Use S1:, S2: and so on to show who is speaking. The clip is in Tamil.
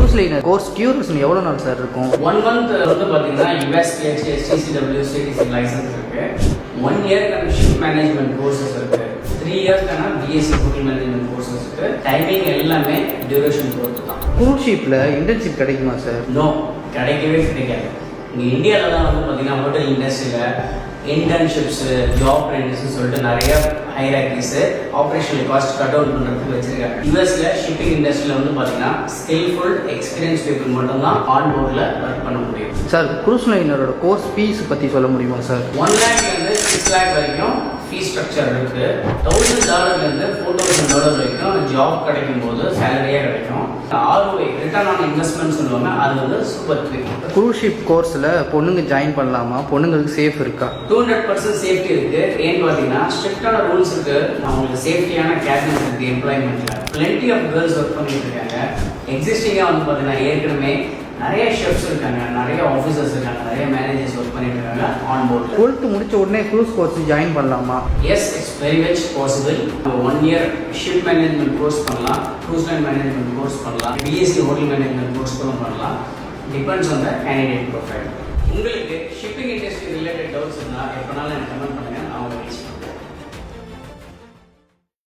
S1: க்ரூஸ் லைனர் கோர்ஸ் டியூரேஷன் எவ்வளோ நாள் சார் இருக்கும்?
S2: 1 month வந்து பார்த்தீங்கன்னா USPH STCW CTC லைசன்ஸ் இருக்கு. 1 இயர்க்கான ஷிப் மேனேஜ்மெண்ட் கோர்சஸ் இருக்கு. 3 இயர்க்கான BSc ஹோட்டல் மேனேஜ்மெண்ட் கோர்சஸ் இருக்கு. டைமிங் எல்லாமே டியூரேஷன் பொறுத்து தான்.
S1: க்ரூஸ் ஷிப்பில் இன்டர்ன்ஷிப் கிடைக்குமா சார்?
S2: நோ, கிடைக்கவே கிடைக்காது. இங்கே இந்தியாவில் தான் வந்து பார்த்தீங்கன்னா ஹோட்டல் இண்டஸ்ட்ரியில் இன்டர்ன்ஷிப்ஸு ஜாப் ட்ரைனிங்ஸ்னு சொல்லிட்டு நிறைய ஹைராக்கிஸு ஆப்ரேஷனல் காஸ்ட் கட் அவுட் பண்ணுறதுக்கு வச்சிருக்காங்க. யூஎஸ்ல ஷிப்பிங் இண்டஸ்ட்ரியில் வந்து பார்த்தீங்கன்னா ஸ்கில்ஃபுல் எக்ஸ்பீரியன்ஸ் பீப்புள் மட்டும்தான் ஆன் போர்டில் ஒர்க் பண்ண முடியும்.
S1: சார் க்ரூஸ் லைனரோட கோர்ஸ் ஃபீஸ் பற்றி சொல்ல முடியுமா சார்?
S2: 1 lakhலேருந்து 6 lakh வரைக்கும் ஃபீஸ் ஸ்ட்ரக்சர் இருக்கு. $1,000 $4,000 வரைக்கும் ஜாப் கிடைக்கும் போது சேலரியாக கிடைக்கும். ROI ரிட்டர்ன் ஆன் இன்வெஸ்ட்மெண்ட் சொல்லுவாங்க, அது வந்து சூப்பர் குவிக்.
S1: க்ரூஸ் ஷிப் கோர்ஸில் பொண்ணுங்க ஜாயின் பண்ணலாமா? பொண்ணுங்களுக்கு சேஃப் இருக்கா?
S2: 200% சேஃப்டி இருக்கு. ஏன்னு பார்த்தீங்கன்னா ஸ்ட்ரிக்டான ரூல்ஸ் இருக்கு. அவங்களுக்கு சேஃப்டியான கேபின்ஸ் இருக்கு. எம்ப்ளாய்மெண்ட்ல பிளென்டி ஆஃப் கேர்ள்ஸ் ஒர்க் பண்ணிட்டு இருக்காங்க. எக்ஸிஸ்டிங்காக வந்து பார்த்தீங்கன்னா ஏற்கனவே நிறைய ஷெஃப்ஸ் இருக்காங்க, நிறைய ஆஃபீஸர்ஸ் இருக்காங்க, நிறைய மேனேஜர்ஸ் ஒர்க் பண்ணிட்டு இருக்காங்க ஆன் போர்ட்.
S1: 12th முடிச்ச உடனே க்ரூஸ் கோர்ஸ் ஜாயின் பண்ணலாமா?
S2: Yes, it's very much possible. 1 year ship management course பண்ணலாம், க்ரூஸ் லைன் மேனேஜ்மெண்ட் கோர்ஸ் பண்ணலாம், BSc ஹோட்டல் மேனேஜ்மெண்ட் கோர்ஸ் கூட பண்ணலாம். Depends on the candidate profile. உங்களுக்கு ஷிப்பிங் இண்டஸ்ட்ரி ரிலேட்டட் டவுட்ஸ் இருந்தால் எப்போனாலும் எனக்கு கமெண்ட் பண்ணுங்கள், நான் உங்களுக்கு